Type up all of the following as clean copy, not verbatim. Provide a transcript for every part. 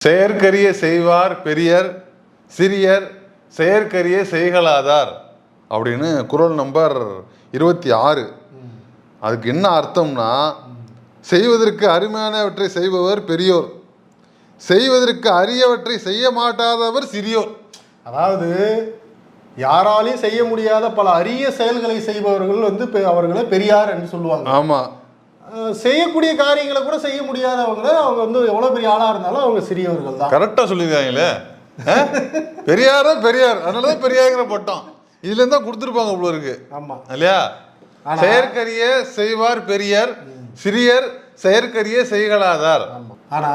செயற்கரிய செய்வார் பெரியர் சிறியர் செயற்கரிய செய்கலாதார் அப்படின்னு குறள் நம்பர் 26. அதுக்கு என்ன அர்த்தம்னா, செய்வதற்கு அருமையானவற்றை செய்பவர் பெரியோர், செய்வதற்கு அரியவற்றை செய்ய மாட்டாதவர் சிறியோர். அதாவது யாராலையும் செய்ய முடியாத பல அரிய செயல்களை செய்பவர்கள் அவர்களை பெரியார் என்று சொல்லுவாங்க. ஆமா, செய்யக்கூடிய காரியங்களை கூட செய்ய முடியாதவங்க அவங்க எவ்வளவு பெரிய ஆளா இருந்தாலும் அவங்க சிறியவர்கள் தான். கரெக்டா சொல்லியிருக்காங்களே. பெரியார பெரியார், அதனாலதான் பெரியாங்கிற பட்டம் இதுல இருந்தா கொடுத்துருப்பாங்க இவ்வளவு இருக்கு. ஆமா இல்லையா? செயற்கரிய செய்வார் பெரியர் சிறியர் செயற்கரிய செய்கலாதார். ஆனா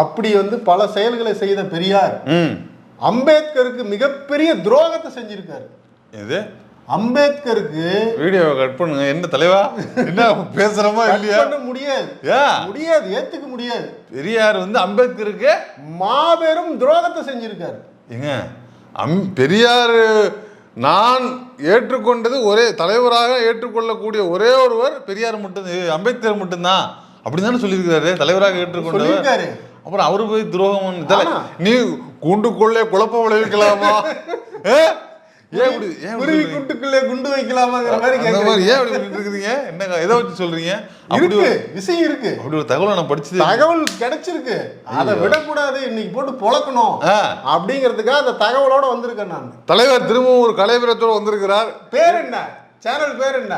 அப்படி பல செயல்களை செய்த பெரியார் அம்பேத்கருக்கு மிகப்பெரிய துரோகத்தை செஞ்சிருக்காரு. இது அம்பேத்கருக்கு வீடியோ கட் பண்ணுங்க. என்ன தலைவா, என்ன பேசுறமா இல்லையா? முடியாது, ஏத்துக்க முடியாது. பெரியார் அம்பேத்கருக்கு மாபெரும் துரோகத்தை செஞ்சிருக்காரு. ஏங்க, பெரியார் நான் ஏற்றுக்கொண்டது ஒரே தலைவராக ஏற்றுக்கொள்ளக்கூடிய ஒரே ஒருவர் பெரியார் மட்டும், அம்பேத்கர் மட்டும்தான் அப்படின்னு தானே சொல்லியிருக்காரு. தலைவராக ஏற்றுக்கொண்டாரு. அப்புறம் அவரு போய் துரோகம், நீ கூண்டுக்குள்ளே குழப்பம் விளைவிக்கலாமா? குண்டுக்குள்ளே குண்டு வைக்கலாமாங்கிற மாதிரி ஏன் அப்படி பண்ணிட்டு இருக்கீங்க? என்ன எதை வச்சு சொல்றீங்க? அப்படி விஷயம் இருக்கு. அப்படி ஒரு தகவல் நான் படிச்சது, தகவல் கிடைச்சிருக்கு. அதை விடக்கூடாது, இன்னைக்கு போட்டு பொழக்கணும் அப்படிங்கிறதுக்காக அந்த தகவலோட வந்திருக்கேன் நான். தலைவர் திரும்பவும் ஒரு கலைவரத்தோட வந்திருக்கிறார். பேர் என்ன? சேனல் பேர் என்ன?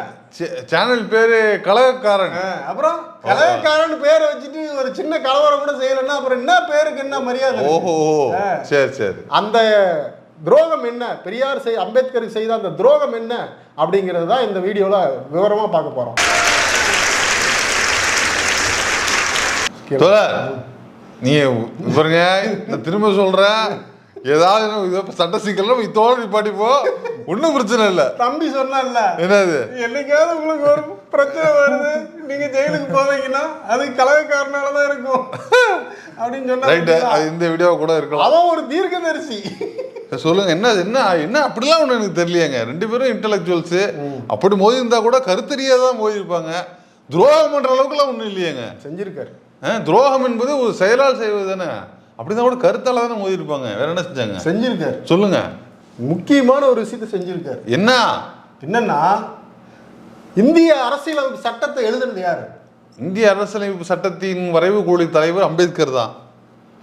சேனல் பேரு கலகக்காரன். அப்புறம் கலகக்காரன் பேரை வச்சுட்டு ஒரு சின்ன கலவரம் கூட செய்யலன்னா அப்புறம் என்ன பேருக்கு என்ன மரியாதை? ஓஹோ, சரி சரி. அந்த துரோகம் என்ன, பெரியார் அம்பேத்கருக்கு செய்த அந்த துரோகம் என்ன அப்படிங்கிறது தான் இந்த வீடியோல விவரமா பார்க்க போறோம். நீ பாருங்க, நான் திரும்ப சொல்றேன், ஏதாவது சட்ட சிக்கல் இதோட நிப்பாட்டிப்போ, ஒன்னும் பிரச்சனை இல்ல. தம்பி சொன்னான்ல, என்னது, என்னைக்காவது உங்களுக்கு ஒரு பிரச்சனை வருது, நீங்க ஜெயிலுக்கு போவீங்கன்னா அது கலகக்காரனாலதான் இருக்கும் அப்படின்னு சொன்னா இந்த வீடியோ கூட இருக்கலாம். அவன் ஒரு தீர்க்கதரிசி. சொல்லுங்க, என்ன என்ன என்ன அப்படிலாம் ஒண்ணு எனக்கு தெரியலையாங்க. ரெண்டு பேரும் இன்டெலக்சுவல்ஸ். அப்படி மோதி இருந்தா கூட கருத்தறியாதான் மோதி இருப்பாங்க. துரோகம் பண்ற அளவுக்குலாம் ஒண்ணும் இல்லையாங்க. செஞ்சிருக்காரு. துரோகம் என்பது ஒரு செயலால் செய்வது தானே. அப்படிதான் கூட கருத்தால தானே மோதி இருப்பாங்க. வேற என்ன செஞ்சாங்க? செஞ்சிருக்காரு. சொல்லுங்க, முக்கியமான ஒரு விஷயத்தை செஞ்சிருக்காரு. என்னன்னா, இந்திய அரசியலமைப்பு சட்டத்தை எழுதுனது யாரு? இந்திய அரசியலமைப்பு சட்டத்தின் வரைவு குழு தலைவர் அம்பேத்கர் தான்.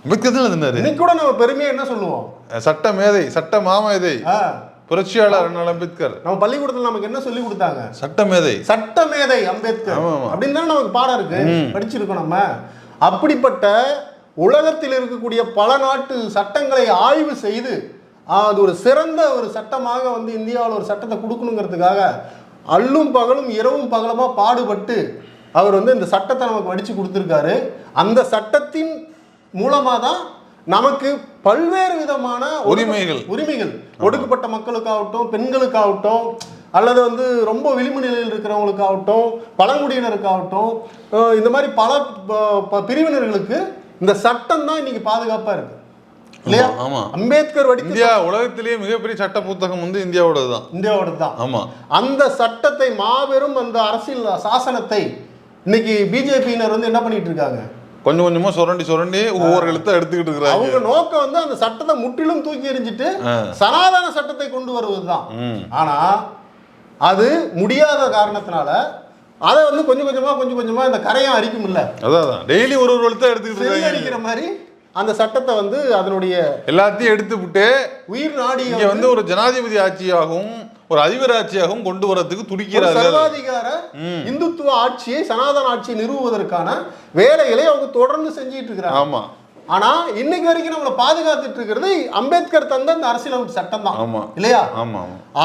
அம்பேத்கர் தான் எழுதினாரு. இன்னைக்கு கூட நம்ம பெருமையா என்ன சொல்லுவோம்? சட்ட மேதை, சட்ட மாமேதை, புரட்சியாளர் அம்பேத்கர். நம்ம பள்ளிக்கூடத்துல நமக்கு என்ன சொல்லி கொடுத்தாங்க? சட்ட மேதை, சட்ட மேதை அம்பேத்கர் அப்படின்னு தானே நமக்கு பாடம் இருக்கு, படிச்சிருக்கோம் நம்ம. அப்படிப்பட்ட உலகத்தில் இருக்கக்கூடிய பல நாட்டு சட்டங்களை ஆய்வு செய்து அது ஒரு சிறந்த ஒரு சட்டமாக இந்தியாவில் ஒரு சட்டத்தை கொடுக்கணுங்கிறதுக்காக அல்லும் பகலும் இரவும் பகலமா பாடுபட்டு அவர் இந்த சட்டத்தை நமக்கு வடிச்சு கொடுத்துருக்காரு. அந்த சட்டத்தின் மூலமா தான் நமக்கு பல்வேறு விதமான உரிமைகள் ஒடுக்கப்பட்ட மக்களுக்காகட்டும், பெண்களுக்காகட்டும், அல்லது ரொம்ப விளிம்பு நிலையில் இருக்கிறவங்களுக்காகட்டும், பழங்குடியினருக்காகட்டும், இந்த மாதிரி பல பிரிவினர்களுக்கு இந்த சட்டம் தான் இன்னைக்கு பாதுகாப்பா இருக்கு இல்லையா? அம்பேத்கர் இந்தியா உலகத்திலேயே மிகப்பெரிய சட்ட புத்தகம் இந்தியாவோட தான். ஆமா, அந்த சட்டத்தை மாபெரும் அந்த அரசியல் சாசனத்தை இன்னைக்கு பிஜேபியினர் என்ன பண்ணிட்டு இருக்காங்க? கொஞ்சம் கொஞ்சமா சுரண்டி ஒவ்வொரு எழுத்த எடுத்துக்கிட்டு இருக்கிறாங்க. அவங்க நோக்கம் அந்த சட்டத்தை முற்றிலும் தூக்கி எறிஞ்சிட்டு சனாதன சட்டத்தை கொண்டு வருவதுதான். ஆனா அது முடியாத காரணத்தினால அதை கொஞ்சம் கொஞ்சமா இந்த கரையம் அரிக்கும் இல்ல, அதான் டெய்லி ஒரு எழுத்த எடுத்துக்கிட்டு அடிக்கிற மாதிரி அந்த சட்டத்தை அதனுடைய எல்லாத்தையும் எடுத்து விட்டு உயிர் நாடி ஒரு ஜனாதிபதி ஆட்சியாகவும் ஒரு அதிபர் ஆட்சியாகவும் கொண்டு வரதுக்கு துடிக்கிறார். சர்வாதிகார இந்துத்துவ ஆட்சியை, சனாதன ஆட்சியை நிறுவுவதற்கான வேலைகளை அவங்க தொடர்ந்து செஞ்சிட்டு இருக்கிறாங்க. ஆமா, ஆனா இன்னைக்கு வரைக்கும் நம்மளை பாதுகாத்துட்டு இருக்கிறது அம்பேத்கர் தந்த அந்த அரசியலமைப்பு சட்டம் தான் இல்லையா?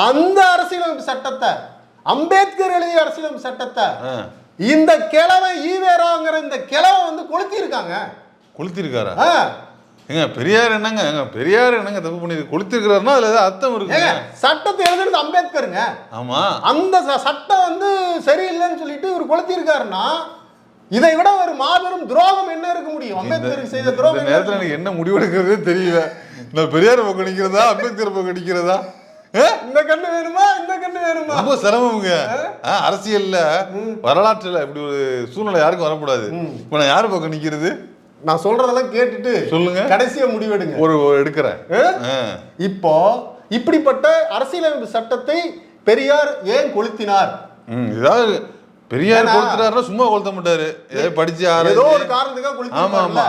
அந்த அரசியலமைப்பு சட்டத்தை, அம்பேத்கர் எழுதிய அரசியலமைப்பு சட்டத்தை இந்த கிழமை ஈவேராங்கிற இந்த கிழமை கொளுத்திருக்காரா? பெரியார் என்னங்க தப்பு பண்ணி கொளுத்திருக்கிறாருன்னா அதுல ஏதாவது அர்த்தம் இருக்கு. சட்டத்தை எழுதுறது அம்பேத்கருங்க. ஆமா, அந்த சட்டம் சரியில்லைன்னு சொல்லிட்டு இவர் கொளுத்திருக்காருன்னா இதை விட ஒரு மாபெரும் துரோகம் என்ன இருக்க முடியும்? அம்பேத்கருக்கு செய்த துரோகம் நேரத்தில் எனக்கு என்ன முடிவெடுக்கிறதே தெரியல. நான் பெரியார் பக்கம் நிக்கிறதா, அம்பேத்கர் பக்கம் நிக்கிறதா? இந்த கண்ணு வேணுமா, இந்த கண்ணு வேணுமா? ரொம்ப சிரமமுங்க. அரசியல்ல வரலாற்றுல இப்படி ஒரு சூழ்நிலை யாருக்கும் வரக்கூடாது. இப்ப நான் யாரு பக்கம் நிக்கிறது? நான் சொல்றதெல்லாம் கேட்டுட்டு சொல்லுங்க, கடைசியா முடிவெடுங்க. ஒரு எடுக்கிறேன். இப்போ இப்படிப்பட்ட அரசியலமைப்பு சட்டத்தை பெரியார் ஏன் கொளுத்தினார்? ஏதாவது பெரியார் கொளுத்துறாருன்னா சும்மா கொளுத்த மாட்டாரு, படிச்சு ஏதோ ஒரு காரணத்துக்காக கொளுத்திருப்பாங்கல்ல.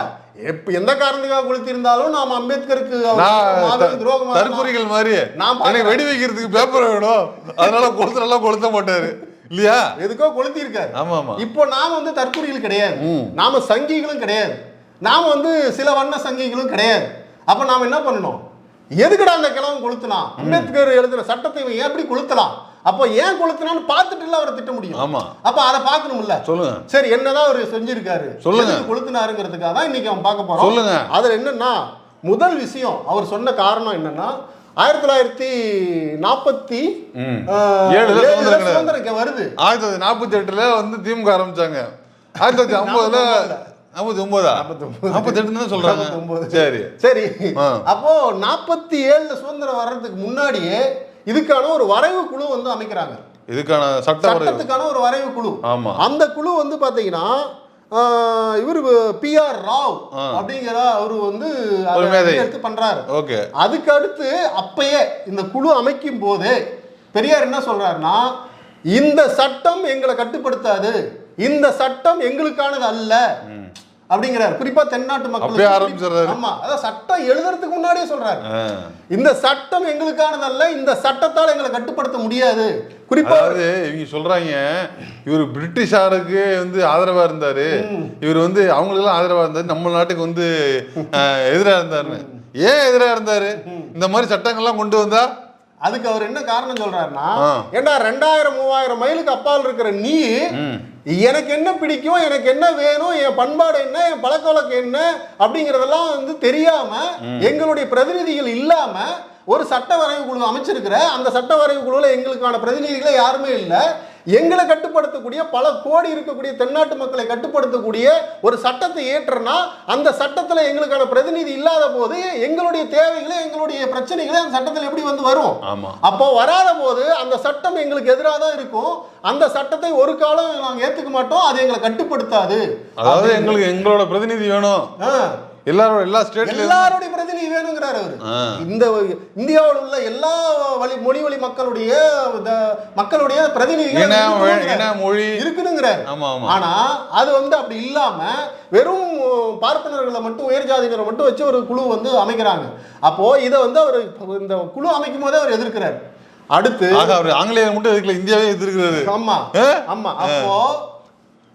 எந்த காரணத்துக்காக கொளுத்திருந்தாலும் நாம அம்பேத்கருக்கு துரோகம் தற்கொலைகள் மாதிரி எனக்கு வெடி வைக்கிறதுக்கு பேப்பர் வேணும் அதனால கொளுத்துறலாம் கொளுத்த மாட்டாரு இல்லையா? எதுக்கோ கொளுத்தி இருக்காரு. ஆமா ஆமா. இப்போ நாம வந்து தற்கொலைகள் கிடையாது, நாம சங்கிகளும் கிடையாது, நாம வந்து சில வண்ண சங்கிகளும் கிடையாது. அப்ப நாம என்ன பண்ணணும்? எதுக்குடா அந்த கிழவன் கொளுத்துனா? அம்பேத்கர் எழுதுற சட்டத்தை எப்படி கொளுத்தலாம்? அப்போ ஏன் கொளுத்துனான்னு பார்த்துட்டு இல்ல அவரை திட்ட முடியும். ஆமா, அப்ப அதை பார்க்கணும்ல. சொல்லுங்க. சரி, என்னதான் அவர் செஞ்சிருக்காரு, சொல்லுங்க, கொளுத்துனாருங்கிறதுக்காக தான் இன்னைக்கு அவன் பார்க்க போறோம். சொல்லுங்க. அதுல என்னன்னா, முதல் விஷயம் அவர் சொன்ன காரணம் என்னன்னா, 1947 சுதந்திரம் வருது. 1948 வந்து திமுக ஆரம்பிச்சாங்க. 1950 48 சொல்றாங்க. சரி சரி. அப்போ 47 சுதந்திரம் வர்றதுக்கு முன்னாடியே இதுக்கான ஒரு வரைவு குழு வந்து அமைக்கிறாங்க. இதுக்கான சட்டத்துக்கான ஒரு வரைவு குழு. ஆமா. அந்த குழு வந்து பாத்தீங்கன்னா இவர் PR ராவ் அப்படிங்கிற அவரு வந்து எடுத்து பண்றாரு. ஓகே. அதுக்கு அடுத்து அப்பயே இந்த குழு அமைக்கும் போதே பெரியார் என்ன சொல்றாருன்னா, இந்த சட்டம் எங்களை கட்டுப்படுத்தாது, இந்த சட்டம் எங்களுக்கானது அல்ல அப்படிங்கிறார். குறிப்பா தென்னாட்டு மக்கள் ஆரம்பிச்சாரு. ஆமா, அதான் சட்டம் எழுதுறதுக்கு முன்னாடியே சொல்றாரு, இந்த சட்டம் எங்களுக்கானது அல்ல, இந்த சட்டத்தால் எங்களை கட்டுப்படுத்த முடியாது. குறிப்பா இவங்க சொல்றாங்க, இவர் பிரிட்டிஷாருக்கு வந்து ஆதரவா இருந்தாரு, இவர் வந்து அவங்களுக்கு ஆதரவா இருந்தாரு, நம்ம நாட்டுக்கு வந்து எதிராக இருந்தாருன்னு. ஏன் எதிராக இருந்தாரு? இந்த மாதிரி சட்டங்கள்லாம் கொண்டு வந்தா அதுக்கு அவர் என்ன காரணம் சொல்றாருன்னா, ஏண்டா 2000-3000 மைலுக்கு அப்பால் இருக்கிற நீ எனக்கு என்ன பிடிக்கும், எனக்கு என்ன வேணும், என் பண்பாடு என்ன, என் பழக்க வழக்கம் என்ன அப்படிங்கறதெல்லாம் வந்து தெரியாம, எங்களுடைய பிரதிநிதிகள் இல்லாம ஒரு சட்ட வரைவு குழு அமைச்சிருக்கிற, அந்த சட்ட வரைவு குழுவில் எங்களுக்கான பிரதிநிதிகளே யாருமே இல்லை. எங்களை கட்டுப்படுத்தக்கூடிய, பல கோடி இருக்கக்கூடிய தென்னாட்டு மக்களை கட்டுப்படுத்தக்கூடிய ஒரு சட்டத்தை ஏற்றனா, அந்த சட்டத்தில் எங்களுக்கான பிரதிநிதி இல்லாத போது எங்களுடைய தேவைகளே, எங்களுடைய பிரச்சனைகளே அந்த சட்டத்தில் எப்படி வந்து வரும்? அப்போ வராத போது அந்த சட்டம் எங்களுக்கு எதிராக தான் இருக்கும். அந்த சட்டத்தை ஒரு காலம் நாங்கள் ஏற்றுக்க மாட்டோம், அது எங்களை கட்டுப்படுத்தாது. அதாவது எங்களுக்கு எங்களோட பிரதிநிதி வேணும், எல்லா ஸ்டேட்ல எல்லாரோட பிரதிநிதி வேணுங்கிறார் அவரு. இந்த இந்தியாவில் உள்ள எல்லா மொழி மக்களுடைய பிரதிநிதிகள் மொழி இருக்குதுங்கிறார். ஆனா அது வந்து அப்படி இல்லாம வெறும் பார்ப்பனர்களை மட்டும், உயர் ஜாதியினரை மட்டும் வச்சு ஒரு குழு வந்து அமைக்கிறாங்க. அப்போ இதை வந்து அவர் இந்த குழு அமைக்கும் போதே அவர் எதிர்க்கிறார். அடுத்து அவர் ஆங்கிலேயர் மட்டும் எதிர்க்கல, இந்தியாவே எதிர்க்கிறாரு. ஆமா ஆமா.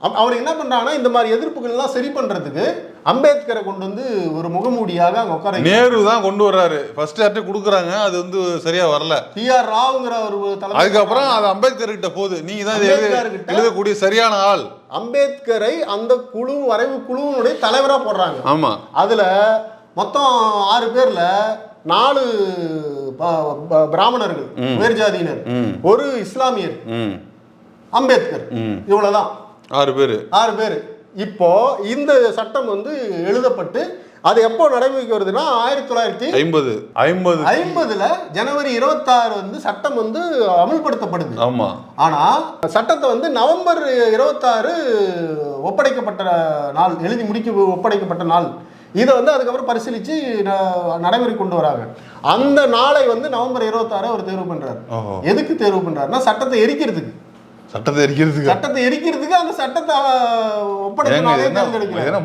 அப்போ அவர் என்ன பண்றாங்கன்னா, இந்த மாதிரி எதிர்ப்புகள் எல்லாம் சரி பண்றதுக்கு அம்பேத்கரை கொண்டு வந்து ஒரு முகமூடியாக அங்க உட்கார நேரு தான் கொண்டு வர்றாரு. ஃபர்ஸ்ட் யார்ட்ட கொடுக்குறாங்க, அது வந்து சரியா வரல. PR ராவ்ங்கிற ஒரு தலைவர். அதுக்கப்புறம் அது அம்பேத்கர் கிட்ட போகுது, நீங்க தான் எழுதக்கூடிய சரியான ஆள். அம்பேத்கரை அந்த குழு, வரைவு குழுவினுடைய தலைவரா போடுறாங்க. ஆமா. அதுல மொத்தம் 6 பேர்ல 4 பிராமணர்கள், உயர் ஜாதியினர், ஒரு இஸ்லாமியர், அம்பேத்கர், இவ்வளவுதான் 6 பேர். இப்போ இந்த சட்டம் வந்து எழுதப்பட்டு அது எப்போ நடைமுறைக்கு வருதுன்னா 1950 ஜனவரி 26 வந்து சட்டம் வந்து அமல்படுத்தப்படுது. ஆமா. ஆனா சட்டத்தை வந்து நவம்பர் 26 ஒப்படைக்கப்பட்ட நாள், எழுதி முடிக்க ஒப்படைக்கப்பட்ட நாள். இதை வந்து அதுக்கப்புறம் பரிசீலிச்சு நடைமுறை கொண்டு வராங்க. அந்த நாளை வந்து நவம்பர் 26 அவர் தேர்வு பண்றாரு. எதுக்கு தேர்வு பண்றாருன்னா, சட்டத்தை எரிக்கிறதுக்கு. சட்டத்தை எரிக்கிறதுக்கு அந்த சட்டத்தை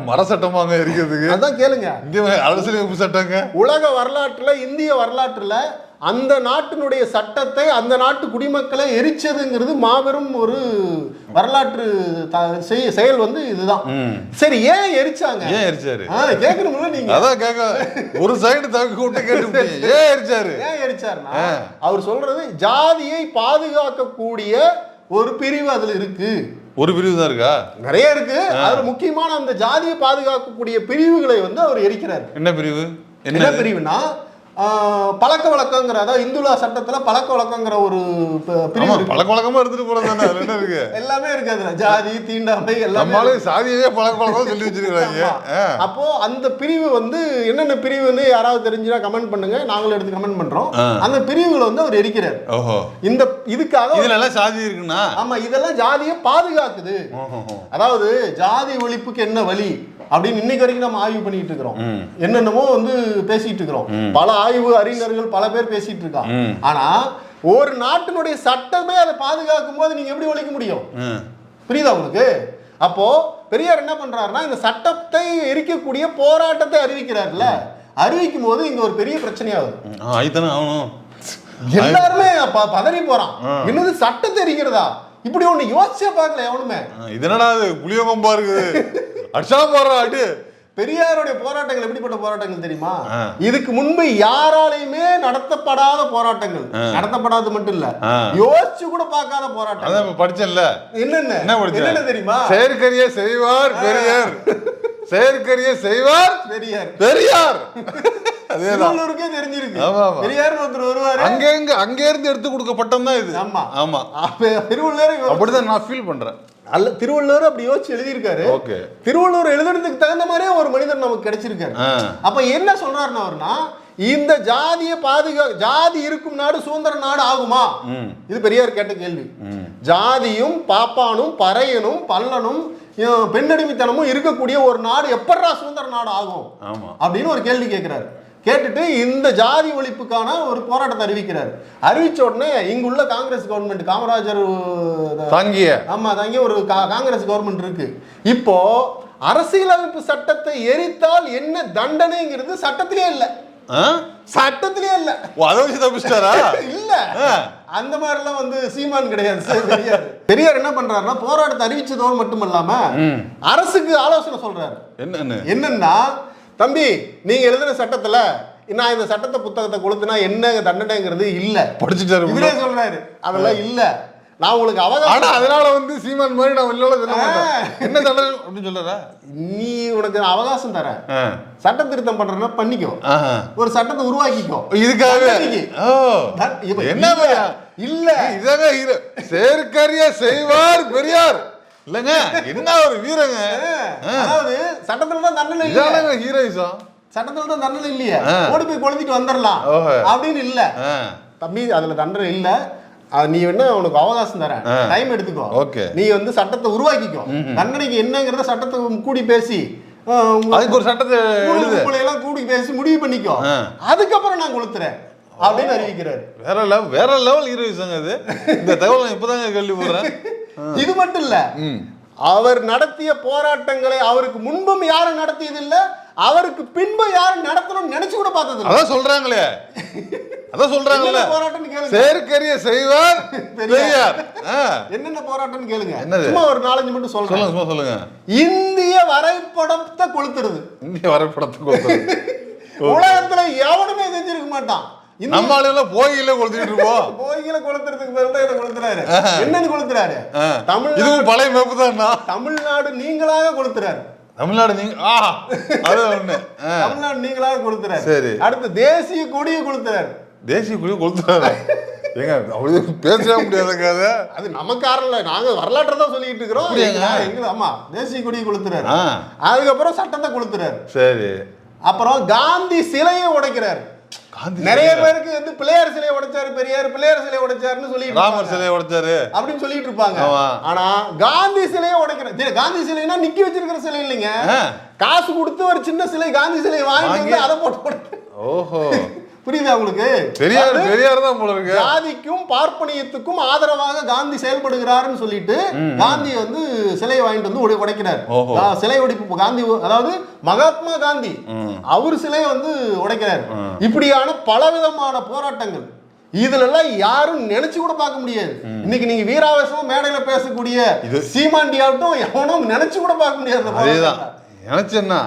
மர சட்டமாங்க எரிக்கிறதுக்கு. அதான் கேளுங்க, அரசியலமைப்பு சட்டங்க. உலக வரலாற்றுல, இந்திய வரலாற்றுல அந்த நாட்டினுடைய சட்டத்தை அந்த நாட்டு குடிமக்களை எரிச்சதுங்கிறது மாபெரும் ஒரு வரலாற்று செயல் வந்து இதுதான். சரி, ஏன் எரிச்சாங்க? ஏன் எரிச்சாரு கேட்கணும்ல நீங்க. அதான் கேட்க ஒரு சைடு தவிர கூட்ட கேட்டு ஏன் எரிச்சாருன்னா, அவர் சொல்றது ஜாதியை பாதுகாக்கக்கூடிய ஒரு பிரிவு அதுல இருக்கு. ஒரு பிரிவு தான் இருக்கா? நிறைய இருக்கு. அது முக்கியமான அந்த ஜாதியை பாதுகாக்கக்கூடிய பிரிவுகளை வந்து அவர் எரிக்கிறார். என்ன பிரிவு? என்ன பிரிவுனா, பழக்க வழக்கங்கிற, அதாவது இந்துலா சட்டத்துல பழக்க வழக்கங்கிற ஒரு பிரிவு இருக்கு. பழக்க வழக்கமா எடுத்துட்டு போறது தானே, அதுல என்ன இருக்கு? எல்லாமே இருக்கு அதுல, ஜாதி தீண்டாமை எல்லாமே. நம்மளே சாதியவே பழக்க வழக்கம் சொல்லி வச்சிருக்காங்க. அப்போ அந்த பிரிவு வந்து என்னென்ன பிரிவுன்னு யாராவது தெரிஞ்சுனா கமெண்ட் பண்ணுங்க, நாங்களும் எடுத்து கமெண்ட் பண்றோம். அந்த பிரிவுகளை வந்து அவர் எரிக்கிறார். ஓஹோ, இந்த இதுக்காக இதுல எல்லாம் சாதி இருக்குன்னா, ஆமா இதெல்லாம் ஜாதியை பாதுகாக்குது. அதாவது ஜாதி ஒழிப்புக்கு என்ன வழி அப்படின்னு இன்னைக்கு வரைக்கும் நம்ம ஆய்வு பண்ணிட்டு இருக்கிறோம். என்னென்னமோ வந்து பேசிட்டு இருக்கிறோம். பல ஆய்வு அறிஞர்கள் பல பேர் பேசிட்டு இருக்காங்க. ஆனா ஒரு நாட்டினுடைய சட்டமே அதை பாதுகாக்கும் போது நீங்க எப்படி ஒழிக்க முடியும்? புரியுதா உங்களுக்கு? அப்போ பெரியார் என்ன பண்றாருன்னா, இந்த சட்டத்தை எரிக்கக்கூடிய போராட்டத்தை அறிவிக்கிறார்ல, அறிவிக்கும் போது இங்க ஒரு பெரிய பிரச்சனையாகுது. எல்லாருமே பதறி போறான். என்னது சட்டத்தை எரிக்கிறதா? இப்படி ஒண்ணு யோசிச்சே பார்க்கல எவனுமே. இதனடா புளியங்கொம்பா இருக்குது, அடிச்சா போடுறா அடி. பெரியாருடைய போராட்டங்கள் எப்படிப்பட்ட போராட்டங்கள் தெரியுமா? இதுக்கு முன்பு யாராலையுமே நடத்தப்படாத போராட்டங்கள், நடத்தப்படாத மட்டும் இல்ல, யோசிச்சு கூட பார்க்காத போராட்டம். படிச்சல என்னென்ன தெரியுமா? செயற்கரிய செய்வார் பெரியார், செயற்கரிய செய்வார் பெரியார், பெரியார். திருவள்ளூருக்கே தெரிஞ்சிருக்கு. பெரியார் ஒருத்தர் வருவாரு, அங்க இருந்து எடுத்து கொடுக்க பட்டம் தான் இது. ஆமா ஆமா, திருவள்ளூர் அப்படிதான் நான் ஃபீல் பண்றேன். அல்ல, திருவள்ளுவர் அப்படி யோசிச்சு எழுதியிருக்காரு. திருவள்ளுவர் எழுதுறதுக்கு தகுந்த மாதிரியே ஒரு மனிதர் நமக்கு கிடைச்சிருக்காரு. அப்ப என்ன சொல்றாருன்னா அவர்னா, இந்த ஜாதியை ஜாதி இருக்கும் நாடு சுதந்திர நாடு ஆகுமா? இது பெரியார் கேட்ட கேள்வி. ஜாதியும் பாப்பானும் பறையனும் பல்லனும் பெண்ணடிமைத்தனமும் இருக்கக்கூடிய ஒரு நாடு எப்படா சுதந்திர நாடு ஆகும் அப்படின்னு ஒரு கேள்வி கேட்கிறாரு. கேட்டுட்டு இந்த ஜாதி ஒழிப்புக்கான ஒரு போராட்டத்தை அறிவிக்கிறார். அறிவிச்ச உடனே இங்குள்ள காங்கிரஸ் கவர்மெண்ட், காமராஜர் தாங்கிய ஒரு காங்கிரஸ் கவர்மெண்ட் இருக்கு. இப்போ அரசியலமைப்பு சட்டத்தை எரித்தால் என்ன தண்டனைங்கிறது சட்டத்திலே இல்ல, சட்டத்திலே இல்ல. இல்ல அந்த மாதிரி எல்லாம் வந்து சீமான் கிடையாது. பெரியார் என்ன பண்றாருன்னா, போராட்டத்தை அறிவிச்சதோடு மட்டுமல்லாம அரசுக்கு ஆலோசனை சொல்றாரு. என்னன்னா, தம்பி நீங்க எழுதுன சட்டத்துல நான் இந்த சட்டத்தை புத்தகத்தை கொடுத்தனா என்ன தண்டனைங்கிறது இல்ல, படிச்சுட்டாரு. இவரே சொல்றாரு அதெல்லாம் இல்ல, நான் உங்களுக்கு அவகாசம். அதனால வந்து சீமான் மாதிரி நான் என்ன தண்டனை அப்படின்னு சொல்றா, நீ உனக்கு அவகாசம் தரேன், சட்ட திருத்தம் பண்றேன்னா பண்ணிக்கோ, ஒரு சட்டத்தை உருவாக்கிக்கோ. இதுக்காக என்ன இல்ல, இதாங்க செயற்கரிய செய்வார் பெரியார் இல்லங்க, என்ன ஒரு வீரங்க. அதாவது சட்டத்துல தான் தண்டனை இல்ல, ஹீரோயிசம் சட்டத்துல தான் தண்டனை இல்லையே, ஓடி போய் கொளுத்திட்டு வந்துடலாம் அப்படின்னு இல்ல தம்பி, அதுல தண்டனை இல்ல, நீ என்ன உனக்கு அவகாசம் தரேன், டைம் எடுத்துக்கோ, நீ வந்து சட்டத்தை உருவாக்கிக்கோ, தண்டனைக்கு என்னங்கிறத சட்டத்தை கூடி பேசி அதுக்கு ஒரு சட்டத்தை எல்லாம் கூடி பேசி முடிவு பண்ணிக்கோ, அதுக்கப்புறம் நான் கொளுத்துறேன் அப்படின்னு அறிவிக்கிறாரு. வேற லெவல் ஹீரோயிசம் அது. இந்த தகவல் இப்பதாங்க கேள்விப்படுறேன். இது மட்டும் இல்ல, அவர் நடத்திய போராட்டங்களை அவருக்கு முன்பும் யாரும் நடத்தியது இல்ல, அவருக்கு பின்பு யாரும் நடத்தணும்னு நினைச்சு கூட பார்த்தது இல்ல. அதான் சொல்றாங்களே, அதான் சொல்றாங்கல்ல, போராட்டம் கேளுங்க, செயற்கரிய செய்வார் பெரியார். என்னென்ன போராட்டம் கேளுங்க, சும்மா ஒரு 4-5 மட்டும் சொல்லுங்க. இந்திய வரைபடத்தை கொளுத்துறது, இந்திய வரைபடத்தை கொளுத்துறது உலகத்துல எவனுமே செஞ்சிருக்க மாட்டான். நம்ம ஆளுங்க போயில கொளுத்திட்டு இருப்போம், போயில கொளுத்துறதுக்கு பதிலா இதை கொளுத்துறாரு. என்னன்னு கொளுத்துறாரு? தமிழ், இதுவும் பழைய மேப்பு தான். தமிழ்நாடு நீங்களாக கொளுத்துறாரு. தமிழ்நாடு நீங்க அது ஒண்ணு, தமிழ்நாடு நீங்களாக கொளுத்துறாரு. சரி, அடுத்து தேசிய கொடியை கொளுத்துறாரு. தேசிய கொடியை கொளுத்துறாரு. ஏங்க அப்படி பேசவே முடியாதுங்க, அது நமக்கு காரணம் இல்லை, நாங்க வரலாற்றை தான் சொல்லிட்டு இருக்கிறோம். ஆமா, தேசிய கொடியை கொளுத்துறாரு. அதுக்கப்புறம் சட்டத்தை கொளுத்துறாரு. சரி, அப்புறம் காந்தி சிலையை உடைக்கிறாரு. நிறைய பேருக்கு வந்து பிள்ளையார் சிலையை உடைச்சாரு பெரியார், பிள்ளையார் சிலையை உடைச்சாருன்னு சொல்லி, ராமர் சிலையை உடைச்சாரு அப்படின்னு சொல்லிட்டு இருப்பாங்க. ஆனா காந்தி சிலையை உடைக்கிற, காந்தி சிலைனா நிக்கி வச்சிருக்கிற சிலை இல்லைங்க, காசு கொடுத்து ஒரு சின்ன சிலை காந்தி சிலையை வாங்கி அதை போட்டு. ஓஹோ, புரியுதா உங்களுக்கு? பெரியார் தான் போல இருக்கு. ஜாதிக்கும் பார்ப்பனியத்துக்கும் ஆதரவாக காந்தி செயல்படுகிறாருன்னு சொல்லிட்டு காந்தி வந்து சிலையை வாங்கிட்டு வந்து உடைக்கிறார். சிலை உடைப்பு காந்தி, அதாவது மகாத்மா காந்தி அவரு சிலையை வந்து உடைக்கிறார். இப்படியான பலவிதமான போராட்டங்கள், இதுல எல்லாம் யாரும் நினைச்சு கூட பார்க்க முடியாது. இன்னைக்கு நீங்க வீராவேசமா மேடையில பேசக்கூடிய சீமாண்டியாட்டும் எவனும் நினைச்சு கூட பார்க்க முடியாது. நினைச்சேன்னா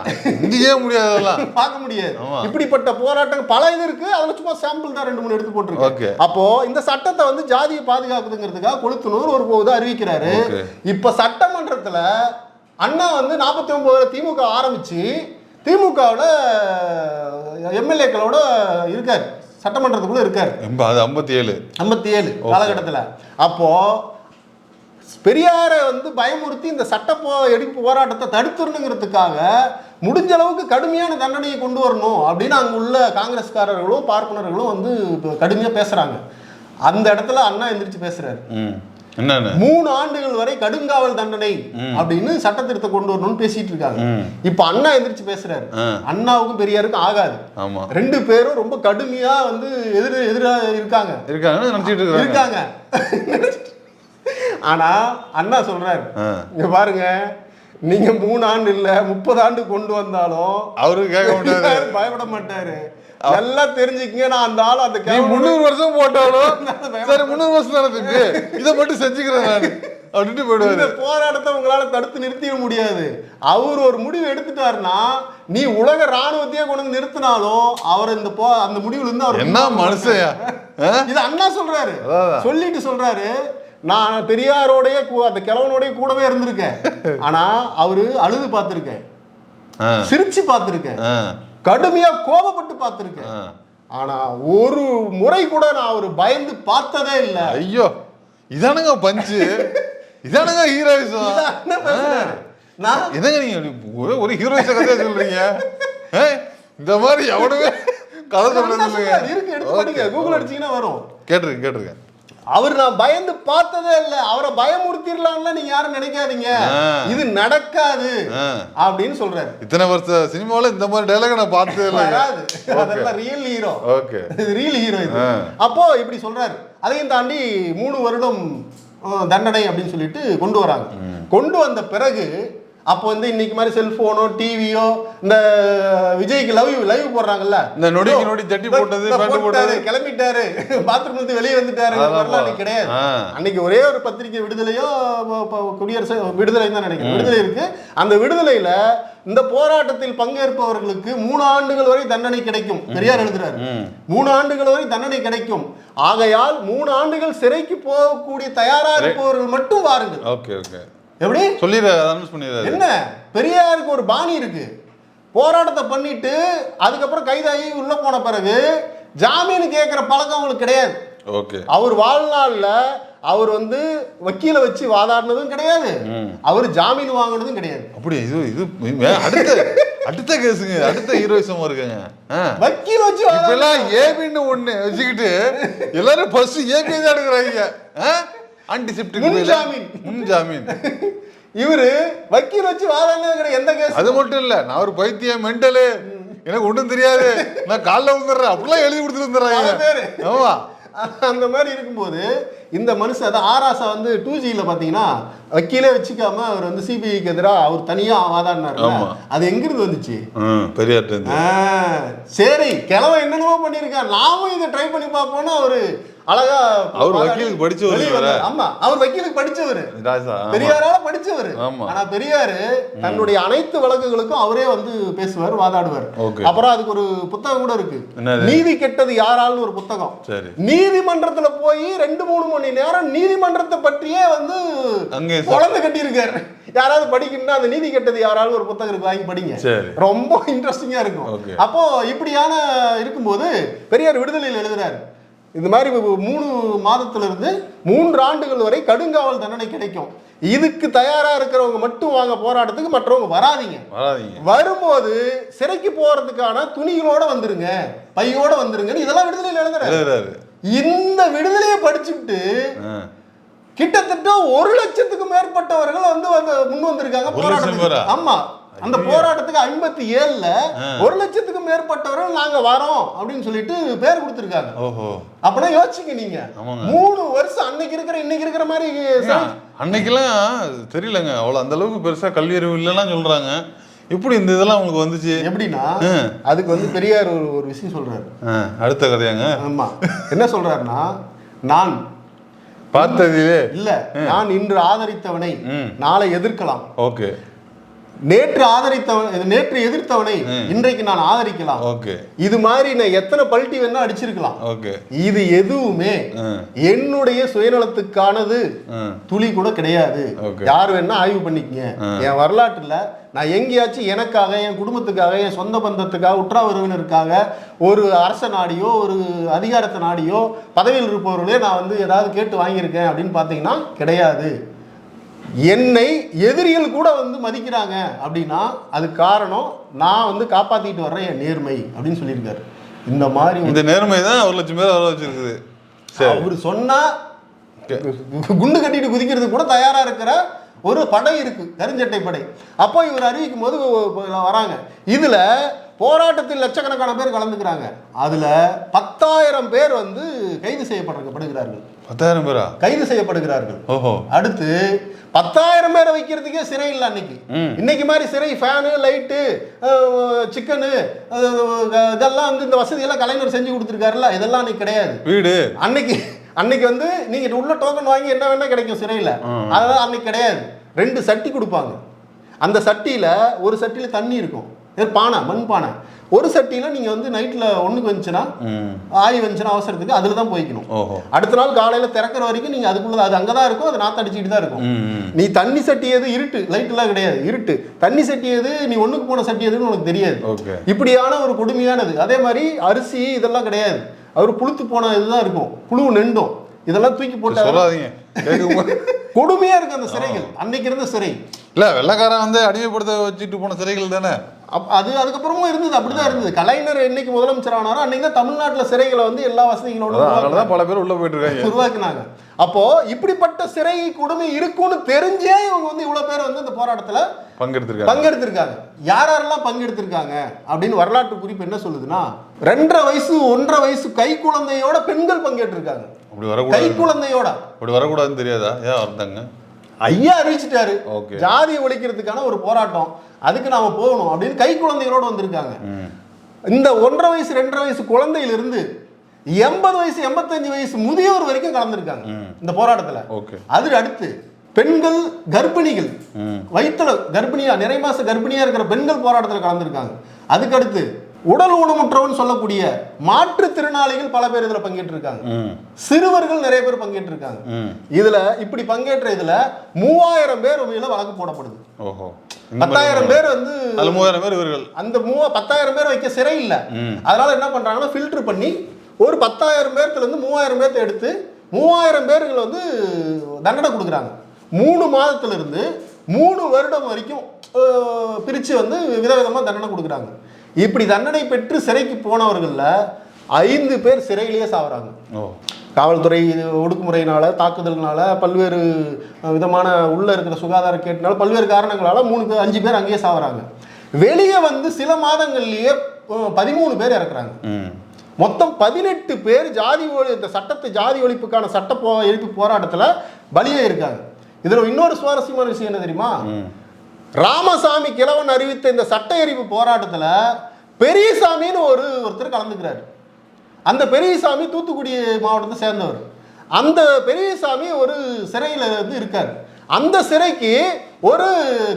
இந்தியே முடியாதெல்லாம் பார்க்க முடியாது. இப்படிப்பட்ட போராட்டங்கள் பல இது இருக்கு, அதுல சும்மா சாம்பிள் தான் 2-3 எடுத்து போட்டுருக்கு. அப்போ இந்த சட்டத்தை வந்து ஜாதியை பாதுகாக்குதுங்கிறதுக்காக கொளுத்தனூர் ஒரு போது அறிவிக்கிறாரு. இப்ப சட்டமன்றத்துல அண்ணா வந்து 49 திமுக ஆரம்பிச்சு திமுகவில் எம்எல்ஏக்களோட இருக்காரு, சட்டமன்றத்துக்குள்ள இருக்காரு. அது 57 காலகட்டத்தில். அப்போ பெரியாரை வந்து பயமுறுத்தி இந்த சட்ட எடிப்பு போராட்டத்தை தடுத்துடணுங்கிறதுக்காக முடிஞ்ச அளவுக்கு கடுமையான தண்டனையை கொண்டு வரணும் அப்படின்னு அங்கே உள்ள காங்கிரஸ்காரர்களும் பார்ப்பனர்களும் வந்து கடுமையாக பேசுறாங்க. அந்த இடத்துல அண்ணா எந்திரிச்சு பேசுறாரு, 3 ஆண்டுகள் வரை கடுங்காவல் தண்டனை அப்படின்னு சட்ட திருத்த கொண்டு வரணும்னு பேசிட்டு இருக்காங்க. இப்ப அண்ணா எந்திரிச்சு பேசுறாரு, அண்ணாவுக்கும் பெரியாருக்கும் ஆகாது. 2 பேரும் ரொம்ப கடுமையா வந்து எதிரா இருக்காங்க. ஆனா அண்ணா சொல்றாரு, இங்க பாருங்க, நீங்க 3 ஆண்டு இல்ல 30 ஆண்டு கொண்டு வந்தாலும் அவரு கேட்க மாட்டாரு, பயப்பட மாட்டாரு. நல்லா தெரிஞ்சுக்கங்க, நான் அந்த ஆள் அந்த 300 வருஷம் போட்டாலும் சரி 300 வருஷம் நடந்துட்டு இதை மட்டும் செஞ்சுக்கிறேன் நான் அப்படின்ட்டு போயிடுவாரு. இந்த போராட்டத்தை உங்களால தடுத்து நிறுத்திட முடியாது. அவர் ஒரு முடிவு எடுத்துட்டாருன்னா நீ உலக ராணுவத்தையே கொண்டு வந்து நிறுத்தினாலும் அவர் அந்த முடிவுல இருந்து அவர் என்ன மனுஷயா இது அண்ணா சொல்றாரு. சொல்லிட்டு சொல்றாரு, நான் பெரியாரோடைய அந்த கிழவனோடைய கூடவே இருந்திருக்கேன், ஆனா அவரு அழுது பார்த்திருக்கேன், சிரிச்சு பார்த்திருக்கேன், கடுமையா கோபப்பட்டு பார்த்திருக்கேன், ஆனா ஒரு முறை கூட நான் அவரு பயந்து பார்த்ததே இல்ல. ஐயோ, இதானுங்க பஞ்சு, இதானுங்க ஹீரோயிசம். என்னங்க நீங்க ஒரு ஹீரோயிச கதையா சொல்றீங்க? இந்த மாதிரி எவனுமே கதை சொல்றது இருக்கு, எடுத்து படிங்க, கூகுள் அடிச்சீங்கன்னா வரும். கேட்டிருக்கேன். அவர் நான் பயந்து பார்த்ததே இல்ல, அவரை பயமுறுத்திடலாம்ல நீங்க யாரும் நினைக்காதீங்க, இது நடக்காது அப்படின்னு சொல்றாரு. இத்தனை வருஷ சினிமாவில இந்த மாதிரி டைலாக் நான் பார்த்ததே இல்ல. அதெல்லாம் real hero. Okay, real hero இது. அப்போ இப்படி சொல்றாரு. அதையும் தாண்டி 3 வருடம் தண்டனை அப்படின்னு சொல்லிட்டு கொண்டு வராங்க. கொண்டு வந்த பிறகு அப்போ வந்து இன்னைக்கு மாதிரி செல்போனோ டிவியோ, இந்த விஜய்க்கு லைவ் போடுறாங்கல்ல, இந்த நொடிக்கு நொடி தட்டி போட்டது, கிளம்பிட்டாரு, பாத்ரூம் வந்து வெளியே வந்துட்டாரு, அன்னைக்கு கிடையாது. அன்னைக்கு ஒரே ஒரு பத்திரிகை விடுதலையோ குடியரசு விடுதலை தான் நினைக்கிறேன், விடுதலை இருக்கு. அந்த விடுதலையில இந்த போராட்டத்தில் பங்கேற்பவர்களுக்கு 3 ஆண்டுகள் வரை தண்டனை கிடைக்கும். பெரியார் எழுதுறாரு, 3 ஆண்டுகள் வரை தண்டனை கிடைக்கும். ஆகையால் 3 ஆண்டுகள் சிறைக்கு போகக்கூடிய தயாரா இருப்பவர்கள் மட்டும் வாருங்கள். ஓகே ஓகே, எப்படி சொல்லிடுறாரு? என்ன, பெரியாருக்கு ஒரு பாணி இருக்கு. போராட்டத்தை பண்ணிட்டு அதுக்கப்புறம் கைதாகி உள்ள போன பிறகு ஜாமீன் கேட்கிற பழக்கம் அவங்களுக்கு கிடையாது. ஓகே, அவர் வாழ்நாள்ல அவர் வந்து வக்கீல வச்சு வாதாடினதும் கிடையாது, அவர் ஜாமீன் வாங்கினதும் கிடையாது. அப்படி இது அடுத்த கேஸுங்க, அடுத்த ஹீரோயிசம் இருக்குங்க. வக்கீல் வச்சு இப்பெல்லாம் ஏபின்னு ஒண்ணு வச்சுக்கிட்டு எல்லாரும் ஃபர்ஸ்ட் ஏபி தான் எடுக்கிறாங்க. ஆன்டிசெப்டிக் முன்ஜாமீன். இவரு வக்கீல் வச்சு வாதாடினது கிடையாது எந்த கேஸ். அது மட்டும் இல்ல, நான் ஒரு பைத்தியம், மென்டலு, எனக்கு ஒன்றும் தெரியாது, நான் காலைல வந்துடுறேன் அப்படிலாம் எழுதி கொடுத்துட்டு வந்துடுறாங்க. ஆமா, அந்த மாதிரி இருக்கும்போது இந்த மனுஷன் அதான் ஆராசா வந்து 2Gல பாத்தீங்கன்னா வக்கீலே வச்சுக்காம அவர் வந்து சிபிஐக்கு எதிராக அவர் தனியா வாதாடினார். அது எங்கிருந்து வந்துச்சு? பெரியார். சரி, கிழவன் என்னென்னமோ பண்ணிருக்கான், நாமும் இதை ட்ரை பண்ணி பார்ப்போம்னு அவரு அழகா, அவர் வக்கீலுக்கு படிச்சவர். ஆமா, அவர் வக்கீலுக்கு படிச்சவர், பெரியாரால படிச்சவர். ஆனா பெரியாரு தன்னுடைய அனைத்து வழக்குகளுக்கும் அவரே வந்து பேசுவார், வாதாடுவார். அப்புறம் அதுக்கு ஒரு புத்தகம் கூட இருக்கு, நீதி கெட்டது யாரால்னு ஒரு புத்தகம். நீதிமன்றத்துல போய் 2-3 மணி நேரம் நீதிமன்றத்தை பற்றியே வந்து குழந்தை கட்டி இருக்காரு. யாராவது படிக்கணும்னா அந்த நீதி கெட்டது யாராலும் ஒரு புத்தகம் இருக்கு, வாங்கி படிங்க, ரொம்ப இன்ட்ரெஸ்டிங்கா இருக்கும். அப்போ இப்படியான இருக்கும்போது பெரியார் விடுதலையில் எழுதுறாரு, இந்த மாதிரி 3 மாதத்திலிருந்து 3 ஆண்டுகள் வரை கடுங்காவல் தண்டனை கிடைக்கும். இதுக்கு தயாரா இருக்கிறவங்க மட்டும் வாங்க போராட்டத்துக்கு, மற்றவங்க வராதீங்க. வரும்போது சிறைக்கு போறதுக்கான துணிகளோட வந்துருங்க, பையோட வந்துருங்கன்னு இதெல்லாம் விடுதலையில் எழுதுறாரு. இந்த விடுதலையை படிச்சுட்டு கிட்டத்தட்ட 1 லட்சத்துக்கு மேற்பட்டவர்கள் வந்து முன் வந்திருக்காங்க போராட்டத்துக்கு. ஆமா, அந்த போராட்டத்துக்கு 57ல 1 லட்சத்துக்கு மேற்பட்டவர்கள் நாங்க வரோம் அப்படின்னு சொல்லிட்டு பேர் கொடுத்திருக்காங்க. அப்பனா யோசிச்சுங்க நீங்க, 3 வருஷம் அன்னைக்கு இருக்கிற இன்னைக்கு இருக்கிற மாதிரி. அன்னைக்கெல்லாம் தெரியலங்க, அவ்வளவு அந்த அளவுக்கு பெருசா கல்வி அறிவு இல்லைன்னா சொல்றாங்க. இப்படி இந்த இதெல்லாம் உங்களுக்கு வந்துச்சு எப்படின்னா, அதுக்கு வந்து பெரியார் ஒரு விஷயம் சொல்றாரு. அடுத்த கதையாங்க. ஆமா, என்ன சொல்றாருன்னா, நான் பார்த்ததிலே இல்ல, நான் இன்று ஆதரித்தவனை நாளை எதிர்க்கலாம். ஓகே, நேற்று எதிர்த்தவனை இன்றைக்கு நான் ஆதரிக்கலாம். இது மாதிரி நான் எத்தனை பல்ட்டி வேணா அடிச்சிருக்கலாம். இது எதுவுமே என்னுடைய சுயநலத்துக்கானது துளி கூட கிடையாது. யார் வேணா ஆய்வு பண்ணிக்கங்க. என் வரலாற்றுல நான் எங்கேயாச்சும் எனக்காக, என் குடும்பத்துக்காக, என் சொந்த பந்தத்துக்காக, உற்றார் உறவினருக்காக ஒரு அரச நாடியோ ஒரு அதிகாரத்தை நாடியோ பதவியில் இருப்பவர்களே நான் வந்து ஏதாவது கேட்டு வாங்கியிருக்கேன் அப்படின்னு பார்த்தீங்கன்னா கிடையாது. என்னை எதிரிகள் கூட வந்து மதிக்கிறாங்க அப்படின்னா அது காரணம் நான் வந்து காப்பாத்திட்டு வர்றேன் என் நேர்மை அப்படின்னு சொல்லியிருக்காரு. இந்த மாதிரி இந்த நேர்மை தான் 1 லட்சம் பேர் வர வச்சிருக்குது. அவரு சொன்னா குண்டு கட்டிட்டு குதிக்கிறது கூட தயாரா இருக்கிற ஒரு படை இருக்கு, கருஞ்சட்டை படை. அப்போ இவர் அறிவிக்கும் போது வராங்க. இதுல போராட்டத்தில் லட்சக்கணக்கான பேர் கலந்துக்கிறாங்க. அதுல 10,000 பேர் வந்து கைது செய்யப்படுகிறார்கள். 10,000 பேரா கைது செய்யப்படுகிறார்கள். அடுத்து 10,000 பேரை வைக்கிறதுக்கே சிறை இல்லை அன்னைக்கு. இன்னைக்கு மாதிரி சிறை ஃபேனு, லைட்டு, சிக்கனு இதெல்லாம் வந்து இந்த வசதி எல்லாம் கலைஞர் செஞ்சு கொடுத்துருக்காருல்ல, இதெல்லாம் அன்னைக்கு கிடையாது. வீடு அன்னைக்கு வந்து நீங்க உள்ள டோக்கன் வாங்கி என்ன வேணா கிடைக்கும் சிறையில. அதெல்லாம் அன்னைக்கு கிடையாது. 2 சட்டி கொடுப்பாங்க. அந்த சட்டியில ஒரு சட்டியில தண்ணி இருக்கும், பானை, மண் பானை. ஒரு சட்டியில நீங்க வந்து நைட்ல ஒண்ணுக்கு வந்துச்சுன்னா ஆய் வந்துச்சுன்னா அவசரத்துக்கு அதுல தான் போய்க்கணும். அடுத்த நாள் காலையில திறக்கிற வரைக்கும் நீங்க அதுக்குள்ள அது அங்கதான் இருக்கும், அது நாத்து அடிச்சுட்டு தான் இருக்கும். நீ தண்ணி சட்டி எது, இருட்டு, லைட் எல்லாம் கிடையாது, இருட்டு. தண்ணி சட்டி எது, நீ ஒண்ணுக்கு போன சட்டி எதுன்னு உனக்கு தெரியாது. இப்படியான ஒரு கொடுமையானது. அதே மாதிரி அரிசி இதெல்லாம் கிடையாது, அவர் புழுத்து போன இதுதான் இருக்கும், புழு நெண்டும். இதெல்லாம் தூக்கி போட்டு கொடுமையா இருக்கு அந்த சிறைகள். அன்னைக்கு இருந்த சிறை இல்ல, வெள்ளக்காரன் வந்து அடிமைப்படுத்த வச்சுட்டு போன சிறைகள் தானே அது. அதுக்கப்புறமும் இருந்தது, அப்படிதான் இருந்தது. கலைஞர் என்னைக்கு முதலமைச்சர் ஆனாரோ அன்னைக்கு தான் தமிழ்நாட்டில் சிறைகளை வந்து எல்லா வசதிகளோட பல பேர் உள்ள போயிட்டு இருக்காங்க, உருவாக்குனாங்க. அப்போ இப்படிப்பட்ட சிறை கொடுமை இருக்கும்னு தெரிஞ்சே இவங்க வந்து இவ்வளவு பேர் வந்து இந்த போராட்டத்துல பங்கெடுத்திருக்காங்க. யாரெல்லாம் பங்கெடுத்திருக்காங்க அப்படின்னு வரலாற்று குறிப்பு என்ன சொல்லுதுன்னா, 2.5 வயசு 1.5 வயசு கை குழந்தையோட பெண்கள் பங்கேற்றிருக்காங்க. கை குழந்தையோட. அப்படி வரக்கூடாதுன்னு தெரியாதா? ஏன் வந்தாங்க? ஐயா அறிவிச்சிட்டாரு, ஜாதியை ஒழிக்கிறதுக்கான ஒரு போராட்டம், அதுக்கு நாம போகணும் அப்படின்னு கை குழந்தைகளோட வந்திருக்காங்க. இந்த 1.5 வயசு 2.5 வயசு குழந்தையிலிருந்து 80 வயசு 85 வயசு முதியோர் வரைக்கும் கலந்துருக்காங்க இந்த போராட்டத்துல. அது அடுத்து பெண்கள், கர்ப்பிணிகள், வயிற்றுல கர்ப்பிணியா, நிறை மாச கர்ப்பிணியா இருக்கிற பெண்கள் போராட்டத்தில் கலந்துருக்காங்க. அதுக்கு அடுத்து உடல் ஊனமுற்றவன் சொல்லக்கூடிய மாற்றுத்திறனாளிகள் பல பேர் இதுல பங்கேற்றிருக்காங்க. சிறுவர்கள் நிறைய பேர் பங்கேற்றிருக்காங்க. இதுல இப்படி பங்கேற்ற இதுல 3000 பேர் மேல வழக்கு போடப்படுது. 10,000 பேர் வந்து 3000 பேர் இவர்கள். அந்த 10,000 பேர் வைக்க சிறை இல்ல. அதனால என்ன பண்றாங்கன்னா, ஃபில்டர் பண்ணி ஒரு 10,000 பேர்த்துல இருந்து 3000 பேர்த்த எடுத்து 3000 பேர்கள் வந்து தண்டனை கொடுக்குறாங்க. 3 மாதத்துல இருந்து 3 வருடம் வரைக்கும் பிரிச்சு வந்து விதவிதமா தண்டனை கொடுக்குறாங்க. இப்படி தண்டனை பெற்று சிறைக்கு போனவர்கள்ல 5 பேர் சிறையிலேயே சாவறாங்க. காவல்துறை ஒடுக்குமுறையினால, தாக்குதல்னால, பல்வேறு விதமான உள்ள இருக்கிற சுகாதார கேட்டினால, பல்வேறு காரணங்களால 5 பேர் அங்கேயே சாவறாங்க. வெளியே வந்து சில மாதங்கள்லயே 13 பேர் இறக்குறாங்க. மொத்தம் 18 பேர் இந்த சட்டத்தை, ஜாதி ஒழிப்புக்கான சட்ட எழுப்பு போராட்டத்துல பலியே இருக்காங்க. இதுல இன்னொரு சுவாரஸ்யமான விஷயம் என்ன தெரியுமா? ராமசாமி கிழவன் அறிவித்த இந்த சட்ட எரிப்பு போராட்டத்துல பெரியசாமின்னு ஒருத்தர் கலந்துக்கிறாரு. அந்த பெரியசாமி தூத்துக்குடி மாவட்டத்தை சேர்ந்தவர். அந்த பெரியசாமி ஒரு சிறையில வந்து இருக்காரு. அந்த சிறைக்கு ஒரு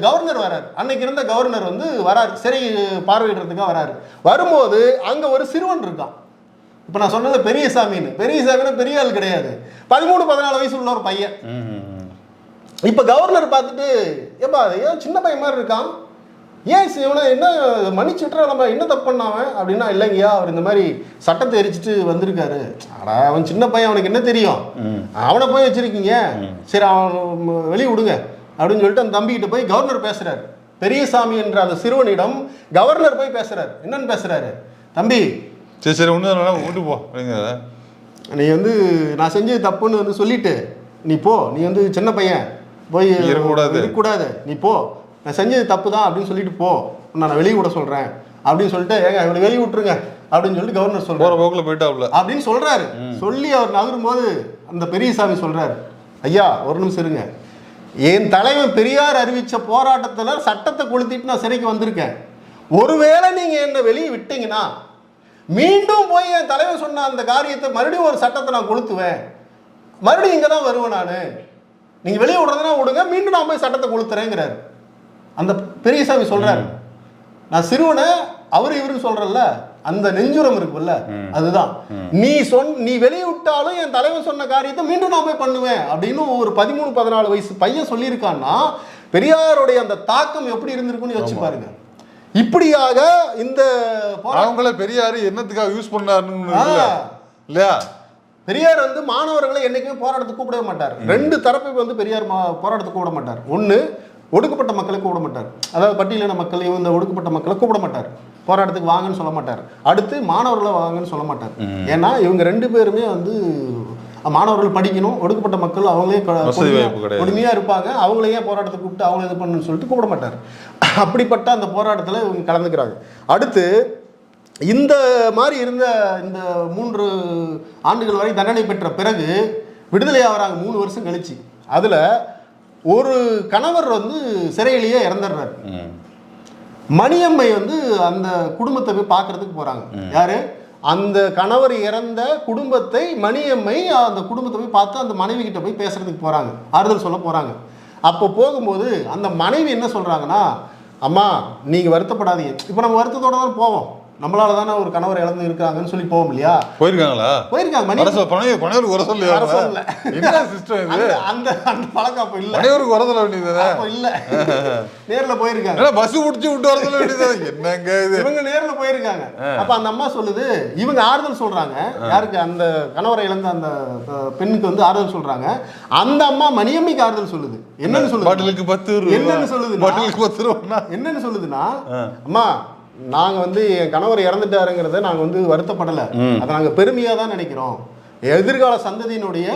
கவர்னர் வராரு. அன்னைக்கு இருந்த கவர்னர் வந்து வராரு, சிறை பார்வையிடுறதுக்காக வராரு. வரும்போது அங்க ஒரு சிறுவன் இருக்கான். இப்ப நான் சொன்னது பெரியசாமின்னு. பெரியசாமின்னா பெரிய ஆள் கிடையாது, 13-14 வயசு உள்ள ஒரு பையன். இப்ப கவர்னர் பார்த்துட்டு, ஏப்பா ஏன் சின்ன பையன் மாதிரி இருக்கான், ஏன் இவனை என்ன மன்னிச்சுட்டு நம்ம என்ன தப்பு பண்ணாவன் அப்படின்னா, இல்லைங்கய்யா அவர் இந்த மாதிரி சட்டத்தை எரிச்சிட்டு வந்திருக்காரு. ஆனால் அவன் சின்ன பையன், அவனுக்கு என்ன தெரியும், அவனை போய் வச்சிருக்கீங்க, சரி அவன் வெளியே விடுங்க அப்படின்னு சொல்லிட்டு அந்த தம்பிக்கிட்ட போய் கவர்னர் பேசுறாரு. பெரியசாமி என்ற அந்த சிறுவனிடம் கவர்னர் போய் பேசுறாரு. என்னன்னு பேசுறாரு? தம்பி, சரி சரி ஒன்று விட்டு போ, நீ வந்து நான் செஞ்சது தப்புன்னு வந்து சொல்லிட்டு நீ போ, நீ வந்து சின்ன பையன் போய் இருக்கக்கூடாது, நீ போ, நான் செஞ்சது தப்பு தான் அப்படின்னு சொல்லிட்டு போ, நான் வெளியே விட சொல்றேன் அப்படின்னு சொல்லிட்டு, ஏங்க இவனை வெளியே விட்டுருங்க அப்படின்னு சொல்லிட்டு கவர்னர் சொல்றாரு. போக்குல போயிட்டாப்ல அப்படின்னு சொல்றாரு. சொல்லி அவர் நகரும் போது அந்த பெரியசாமி சொல்றாரு, ஐயா ஒரு நிமிஷம் இருங்க, என் தலைவன் பெரியார் அறிவிச்ச போராட்டத்துல சட்டத்தை கொளுத்திட்டு நான் சிறைக்கு வந்திருக்கேன். ஒருவேளை நீங்க என்ன வெளியே விட்டீங்கன்னா மீண்டும் போய் என் தலைவன் சொன்ன அந்த காரியத்தை மறுபடியும் ஒரு சட்டத்தை நான் கொளுத்துவேன், மறுபடியும் இங்க தான் வருவேன், நான் நீங்க வெளியே விடுறதுனா விடுங்க, மீண்டும் நான் போய் சட்டத்தை கொளுத்துறேங்கிறாரு. அந்த பெரியசாமி சொல்றாரு, நான் சிறுவனை அவரு இவருன்னு சொல்றேன்ல, அந்த நெஞ்சுரம் இருக்குல்ல, அதுதான் நீ வெளியே விட்டாலும் என் தலைவன் சொன்ன காரியத்தை மீண்டும் நான் போய் பண்ணுவேன் அப்படின்னு ஒரு 13-14 வயசு பையன் சொல்லியிருக்கான்னா பெரியாருடைய அந்த தாக்கம் எப்படி இருந்திருக்குன்னு யோசிச்சு பாருங்க. இப்படியாக இந்த அவங்கள பெரியாரு என்னத்துக்காக யூஸ் பண்ணாருன்னு இல்லையா? பெரியார் வந்து மாணவர்களை என்னைக்குமே போராட்டத்துக்கு கூப்பிடவே மாட்டார். ரெண்டு தரப்பை வந்து பெரியார் போராட்டத்துக்கு கூப்பிட மாட்டார். ஒன்று, ஒடுக்கப்பட்ட மக்களை கூப்பிட மாட்டார், அதாவது பட்டியலின மக்களையும் இந்த ஒடுக்கப்பட்ட மக்களை கூப்பிட மாட்டார், போராட்டத்துக்கு வாங்கன்னு சொல்ல மாட்டார். அடுத்து மாணவர்களை வாங்கன்னு சொல்ல மாட்டார். ஏன்னா இவங்க ரெண்டு பேருமே வந்து மாணவர்கள் படிக்கணும், ஒடுக்கப்பட்ட மக்கள் அவங்களே கொடுமையா இருப்பாங்க, அவங்களையே போராட்டத்தை கூப்பிட்டு அவங்கள இது பண்ணுன்னு சொல்லிட்டு கூப்பிட மாட்டார். அப்படிப்பட்ட அந்த போராட்டத்தில் இவங்க கலந்துக்கிறாங்க. அடுத்து இந்த மாதிரி இருந்த இந்த 3 ஆண்டுகள் வரை தண்டனை பெற்ற பிறகு விடுதலை ஆகிறாங்க 3 வருஷம் கழிச்சு. அதில் ஒரு கணவர் வந்து சிறையிலேயே இறந்துடுறாரு. மணியம்மை வந்து அந்த குடும்பத்தை போய் பார்க்கறதுக்கு போறாங்க. யாரு? அந்த கணவர் இறந்த குடும்பத்தை மணியம்மை அந்த குடும்பத்தை போய் பார்த்து அந்த மனைவி கிட்ட போய் பேசுறதுக்கு போறாங்க, ஆறுதல் சொல்ல போறாங்க. அப்போ போகும்போது அந்த மனைவி என்ன சொல்றாங்கன்னா, அம்மா நீங்க வருத்தப்படாதீங்க, இப்போ நம்ம வருத்தத்தோட தான் போவோம், நம்மளால தானே ஒரு கணவர் இழந்து இருக்காங்கன்னு சொல்லி போவோம் இல்லையா? போயிருக்காங்களா? போயிருக்காங்க. அந்த பழக்கம் அப்ப இல்ல, இல்ல நேர்ல போயிருக்காங்க, பஸ் முடிச்சு விட்டு வர சொல்ல வேண்டியது. என்னங்க இது, இவங்க நேர்ல போயிருக்காங்க. அப்ப அந்த அம்மா சொல்லுது, இவங்க ஆறுதல் சொல்றாங்க. யாருக்கு? அந்த கணவரை இழந்த அந்த பெண்ணுக்கு வந்து ஆறுதல் சொல்றாங்க. அந்த அம்மா மணியம்மைக்கு ஆறுதல் சொல்லுது. என்னன்னு சொல்லுது? பாட்டிலுக்கு 10 ரூபாய். என்னன்னு சொல்லுது? பாட்டிலுக்கு 10 ரூபாய். என்னன்னு சொல்லுதுன்னா, அம்மா நாங்க வந்து என் கணவர் இறந்துட்டாருங்கிறத நாங்க வந்து வருத்தப்படலை, அதை நாங்க பெருமையா தான் நினைக்கிறோம். எதிர்கால சந்ததியினுடைய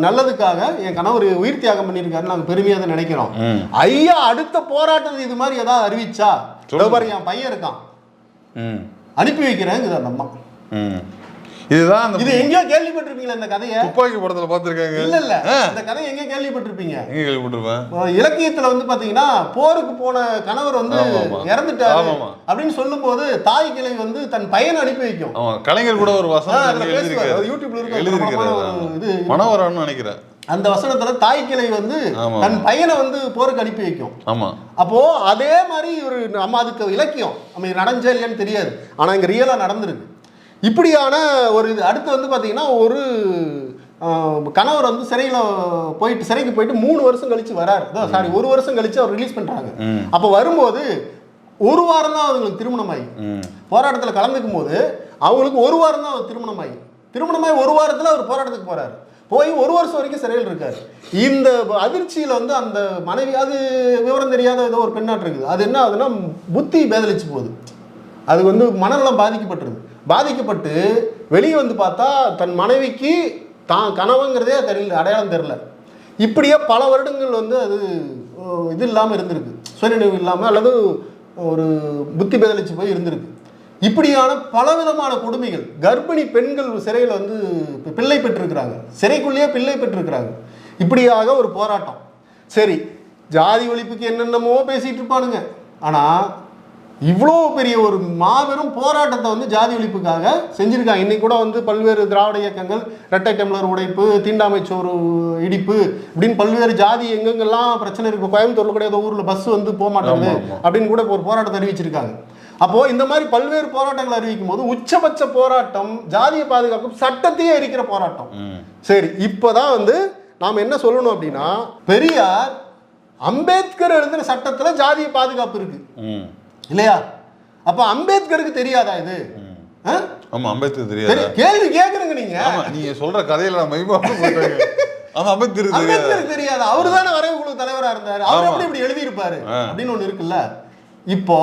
நல்லதுக்காக என் கணவர் உயிர் தியாகம் பண்ணியிருக்காருன்னு நாங்க பெருமையா தான் நினைக்கிறோம். ஐயா அடுத்த போராட்டத்தை இது மாதிரி ஏதாவது அறிவிச்சா, என் பையன் இருக்கான் அனுப்பி வைக்கிறேங்குது அந்த அம்மா. இதுதான் இது எங்கேயோ கேள்விப்பட்டிருப்பீங்களா இந்த கதையை? துப்பாக்கி படத்துல பாத்துருக்காங்க. இல்ல இந்த கதையை எங்க கேள்விப்பட்டிருப்பீங்க? எங்க கேள்விப்பட்டிருப்பேன்? இலக்கியத்துல வந்து பாத்தீங்கன்னா, போருக்கு போன கணவர் வந்து இறந்துட்டாரு அப்படின்னு சொல்லும் போது தாய் கிளை வந்து தன் பையனை அனுப்பி வைக்கும். கலைஞர் கூட ஒரு வசனம் யூடியூப்ல இருக்கு, மனோவரம்னு நினைக்கிறேன். அந்த வசனத்துல தாய் கிளை வந்து தன் பையனை வந்து போருக்கு அனுப்பி வைக்கும். ஆமா. அப்போ அதே மாதிரி ஒரு நம்ம அதுக்கு இலக்கியம் நம்ம நடஞ்சா இல்லையான்னு தெரியாது, ஆனா இங்க ரியலா நடந்திருக்கு. இப்படியான ஒரு இது. அடுத்து வந்து பார்த்தீங்கன்னா, ஒரு கணவர் வந்து சிறைக்கு போயிட்டு 3 வருஷம் கழிச்சு வராரு. 1 வருஷம் கழிச்சு அவர் ரிலீஸ் பண்றாங்க. அப்போ வரும்போது 1 வாரம் தான் அவங்களுக்கு திருமணம் ஆகி, போராட்டத்தில் கலந்துக்கும் போது அவங்களுக்கு 1 வாரம் தான் திருமணமாகி 1 வாரத்தில் அவர் போராட்டத்துக்கு போறாரு. போய் 1 வருஷம் வரைக்கும் சிறையில் இருக்காரு. இந்த அதிர்ச்சியில் வந்து அந்த மனைவி, அது விவரம் தெரியாத ஏதோ ஒரு பெண்ணாட்டு இருக்குது, அது என்ன ஆகுதுன்னா புத்தி பேதலிச்சு போகுது. அது வந்து மனநலம் பாதிக்கப்பட்டு வெளியே வந்து பார்த்தா தன் மனைவிக்கு தான் கணவங்கிறதே தெரியல, அடையாளம் தெரியல. இப்படியே பல வருடங்கள் வந்து அது இது இல்லாமல் இருந்திருக்கு, சுயநினைவு இல்லாமல் அல்லது ஒரு புத்தி பேதலிச்சு போய் இருந்திருக்கு. இப்படியான பலவிதமான கொடுமைகள். கர்ப்பிணி பெண்கள் சிறையில் வந்து பிள்ளை பெற்றிருக்கிறாங்க, சிறைக்குள்ளேயே பிள்ளை பெற்றிருக்கிறாங்க. இப்படியாக ஒரு போராட்டம். சரி, ஜாதி ஒழிப்புக்கு என்னென்னமோ பேசிட்டு இருப்பானுங்க, ஆனால் இவ்வளோ பெரிய ஒரு மாபெரும் போராட்டத்தை வந்து ஜாதி ஒழிப்புக்காக செஞ்சுருக்காங்க. இன்னைக்கு கூட வந்து பல்வேறு திராவிட இயக்கங்கள், இரட்டை டம்ளர் உடைப்பு, தீண்டாமை சோறு இடிப்பு இப்படின்னு பல்வேறு ஜாதி எங்கெங்கெல்லாம் பிரச்சனை இருக்கு, கோயம்புத்தூர்ல கூட ஏதோ ஊரில் பஸ் வந்து போக மாட்டேங்குது அப்படின்னு கூட ஒரு போராட்டத்தை அறிவிச்சிருக்காங்க. அப்போ இந்த மாதிரி பல்வேறு போராட்டங்கள் அறிவிக்கும் போது உச்சபட்ச போராட்டம் ஜாதியை பாதுகாக்கும் சட்டத்தையே இருக்கிற போராட்டம். சரி, இப்போதான் வந்து நாம் என்ன சொல்லணும் அப்படின்னா, பெரியார் அம்பேத்கர் எழுதின சட்டத்தில் ஜாதிய பாதுகாப்பு இருக்கு இல்லையா? அப்ப அம்பேத்கருக்கு தெரியாதா இது? ஆமா, அம்பேத்கர் தெரியாது. கேள்வி கேக்குறீங்க நீங்க. நீங்க சொல்ற கதையில நான் அம்பேத்கருக்கு தெரியாது. அவரு தானே வரைவு குழு தலைவரா இருந்தாரு, அவர் எப்படி இப்படி எழுதி இருப்பாரு அப்படின்னு ஒண்ணு இருக்குல்ல. இப்போ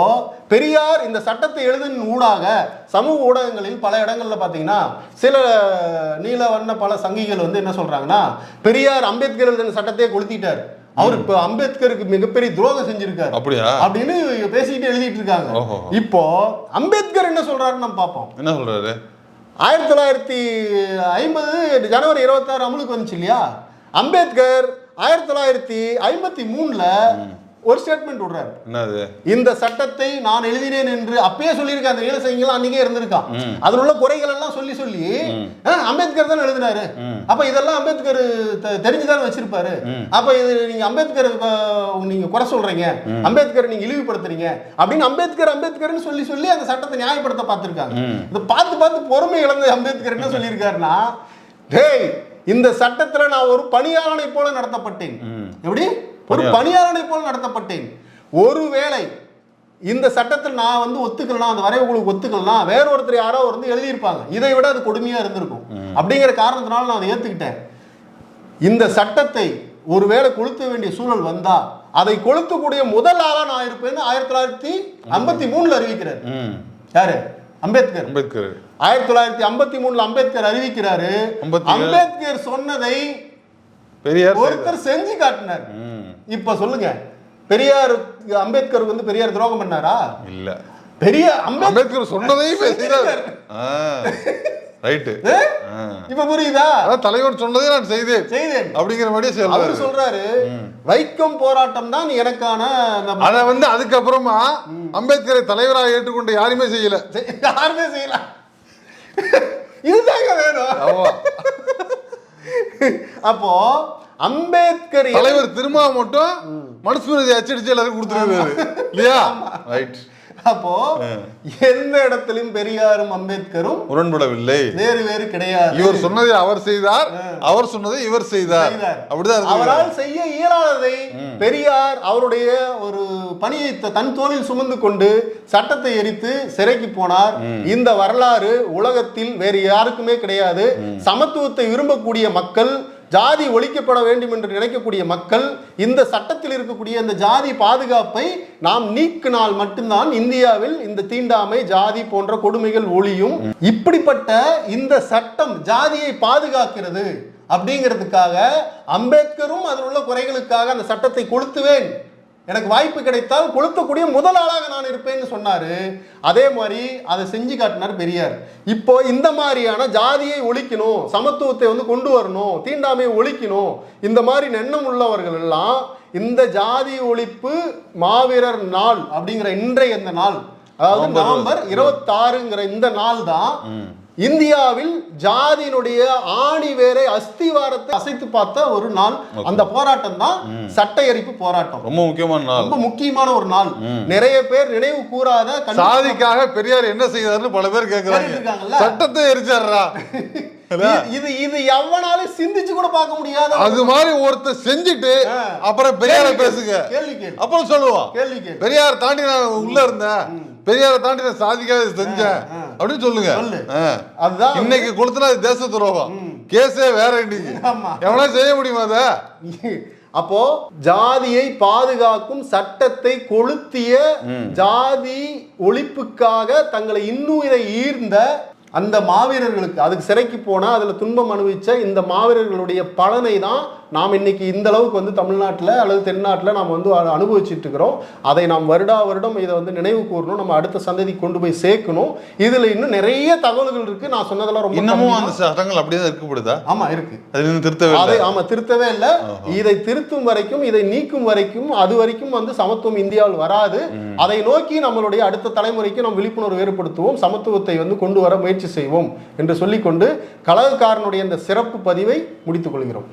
பெரியார் இந்த சட்டத்தை எழுதின் ஊடாக சமூக ஊடகங்களில் பல இடங்கள்ல பாத்தீங்கன்னா சில நீல வண்ண பல சங்கிகள் வந்து என்ன சொல்றாங்கன்னா, பெரியார் அம்பேத்கர் எழுதின சட்டத்தையே கொளுத்திட்டாரு, அவர் இப்ப அம்பேத்கருக்கு மிகப்பெரிய துரோகம் செஞ்சிருக்காரு அப்படின்னு பேசிக்கிட்டு எழுதிட்டு இருக்காங்க. இப்போ அம்பேத்கர் என்ன சொல்றாருன்னு நம்ம பார்ப்போம். என்ன சொல்றாரு? 1950 ஜனவரி 26 அமலுக்கு வந்துச்சு இல்லையா? அம்பேத்கர் 1953 ஒரு ஸ்டேட்மெண்ட் விடுறாரு. என்னது? இந்த சட்டத்தை நான் எழுதினேன் என்று அப்பயே சொல்லியிருக்கேன். அந்த ஈழசைங்கெல்லாம் அன்னைக்கே இருந்திருக்கான். அதில் உள்ள குறைகள் எல்லாம் சொல்லி சொல்லி அம்பேத்கர் தான் எழுதினாரு. அப்ப இதெல்லாம் அம்பேத்கர் தெரிஞ்சுதான் வச்சிருப்பாரு. அப்ப இது நீங்க அம்பேத்கர் நீங்க குறை சொல்றீங்க, அம்பேத்கர் நீங்க இழிவுபடுத்துறீங்க அப்படின்னு அம்பேத்கர்னு சொல்லி சொல்லி அந்த சட்டத்தை நியாயப்படுத்த பார்த்திருக்காங்க. இதை பார்த்து பார்த்து பொறுமை இழந்த அம்பேத்கர் என்ன சொல்லியிருக்காருன்னா, டேய் இந்த சட்டத்துல நான் ஒரு பணியாளனை போல நடத்தப்பட்டேன். எப்படி? ஒரு பணியாளனை போல நடத்தப்பட்டேன். ஒருவேளை இந்த சட்டத்தில் நான் வந்து ஒத்துக்கலாம், அந்த வரைவுகளுக்கு ஒத்துக்கலாம், வேற ஒருத்தர் யாரோ வந்து எழுதியிருப்பாங்க, இதை விட அது கொடுமையா இருந்திருக்கும். அப்படிங்கிற காரணத்தினால நான் அதை ஏத்துக்கிட்டேன். இந்த சட்டத்தை ஒருவேளை கொளுத்த வேண்டிய சூழல் வந்தா அதை கொளுத்தக்கூடிய முதல் ஆளா நான் இருப்பேன்னு 1953 அறிவிக்கிறார். யாரு? அம்பேத்கர். 1953 அம்பேத்கர் அறிவிக்கிறாரு. அம்பேத்கர் சொன்னதை பெரியார் ஒருத்தர் செஞ்சு காட்டினார். இப்ப சொல்லுங்க, பெரியார் அம்பேத்கர் வந்து பெரியார் துரோகம் பண்ணாரா? இல்ல. பெரியார் அம்பேத்கர் சொன்னதையும் பேசினார். ரைட். இப்ப புரியுதா? தலைவர் சொன்னதை நான் செய்தேன் அப்படிங்கிற மாதிரி அவர் சொல்றாரு. வைக்கம் போராட்டம் தான் எனக்கான. அத வந்து அதுக்கப்புறமா அம்பேத்கரை தலைவராக ஏற்றுக்கொண்ட யாருமே செய்யல. இதுதாங்க வேணும். அப்போ அம்பேத்கர் தலைவர் திரும்ப மட்டும் மனுஸ்மிருதி அச்சடிச்சு எல்லாரும் கொடுத்துருக்காரு இல்லையா? ரைட். அப்போ எந்த இடத்திலும் பெரியாரும் அம்பேத்கரும் முரண்படவில்லை, வேறு வேறு கிடையாது. இவர் சொன்னதை அவர் செய்தார், அவர் சொன்னதை இவர் செய்தார். அப்படிதான் அவரால் செய்ய இயலாததை பெரியார் அவருடைய ஒரு பணியை தன் தோளில் சுமந்து கொண்டு சட்டத்தை எரித்து சிறைக்கு போனார். இந்த வரலாறு உலகத்தில் வேறு யாருக்குமே கிடையாது. சமத்துவத்தை விரும்பக்கூடிய மக்கள், ஜாதி ஒழிக்கப்பட வேண்டும் என்று நினைக்கக்கூடிய மக்கள், இந்த சட்டத்தில் இருக்கக்கூடிய இந்த ஜாதி பாதுகாப்பை நாம் நீக்கினால் மட்டும்தான் இந்தியாவில் இந்த தீண்டாமை, ஜாதி போன்ற கொடுமைகள் ஒழியும். இப்படிப்பட்ட இந்த சட்டம் ஜாதியை பாதுகாக்கிறது அப்படிங்கிறதுக்காக அம்பேத்கரும் அதில் உள்ள குறைகளுக்காக அந்த சட்டத்தை கொளுத்துவேன், எனக்கு வாய்ப்பு கிடைத்தால் கொளுத்தக்கூடிய முதல் ஆளாக நான் இருப்பேன்னு சொன்னாரு. அதே மாதிரி அதை செஞ்சு காட்டினார் பெரியார். இப்போ இந்த மாதிரியான ஜாதியை ஒழிக்கணும், சமத்துவத்தை வந்து கொண்டு வரணும், தீண்டாமையை ஒழிக்கணும், இந்த மாதிரி எண்ணம் உள்ளவர்கள் எல்லாம் இந்த ஜாதி ஒழிப்பு மாவீரர் நாள் அப்படிங்கிற இன்றைய இந்த நாள், அதாவது நவம்பர் 26ங்கிற இந்த நாள் தான் இந்தியாவில் ஜாதியினுடைய ஆணி வேரை அஸ்திவாரத்தை அசைத்து பார்த்த ஒரு நாள். அந்த போராட்டம் தான் சட்ட எரிப்பு போராட்டம். ரொம்ப முக்கியமான நாள், ரொம்ப முக்கியமான ஒரு நாள். நிறைய பேர் நினைவு கூறாத சாதிக்காக பெரியார் என்ன செய்தார்னு பல பேர் கேட்கிறாங்க. சட்டத்தை எரிச்சாரா? இது இது எவனாலும் சிந்திச்சு கூட பார்க்க முடியாது. அது மாதிரி ஒருத்தர் செஞ்சுட்டு அப்புறம் பெரியார பேசுங்க, கேள்வி கேள்வி அப்புறம் சொல்லுவோம் கேள்வி கேள்வி பெரியார் தாண்டி நான் உள்ள இருந்தேன், பெரியாரை தாண்டி நான் சாதிக்காக செஞ்சேன் அப்படின்னு சொல்லுங்க. அதுதான் இன்னைக்கு கொடுத்தனா தேச துரோகம் கேஸே வேற. இன்னைக்கு எவனா செய்ய முடியுமா அத? அப்போ ஜாதியை பாதுகாக்கும் சட்டத்தை கொளுத்திய, ஜாதி ஒழிப்புக்காக தங்களை இன்னும் இதை ஈர்ந்த அந்த மாவீரர்களுக்கு, அதுக்கு சிறைக்கு போனா அதுல துன்பம் அனுபவிச்ச இந்த மாவீரர்களுடைய பலனை தான் நாம் இன்னைக்கு இந்த அளவுக்கு வந்து தமிழ்நாட்டில் அல்லது தென்னாட்டில் நாம் வந்து அனுபவிச்சுட்டு இருக்கிறோம். அதை நாம் வருடம் இதை வந்து நினைவு கூறணும், நம்ம அடுத்த சந்ததி கொண்டு போய் சேர்க்கணும். இதுல இன்னும் நிறைய தகவல்கள் இருக்கு. நான் சொன்னதெல்லாம் ரொம்ப இன்னமும் அந்த சட்டங்கள் அப்படியே இருக்கப்படுதா? ஆமா இருக்கு. திருத்தவே திருத்தவே இல்லை. இதை திருத்தும் வரைக்கும், இதை நீக்கும் வரைக்கும், அது வரைக்கும் வந்து சமத்துவம் இந்தியாவில் வராது. அதை நோக்கி நம்மளுடைய அடுத்த தலைமுறைக்கு நாம் விழிப்புணர்வு ஏற்படுத்துவோம், சமத்துவத்தை வந்து கொண்டு வர முயற்சி செய்வோம் என்று சொல்லிக்கொண்டு கழகக்காரனுடைய இந்த சிறப்பு பதிவை முடித்துக் கொள்கிறோம்.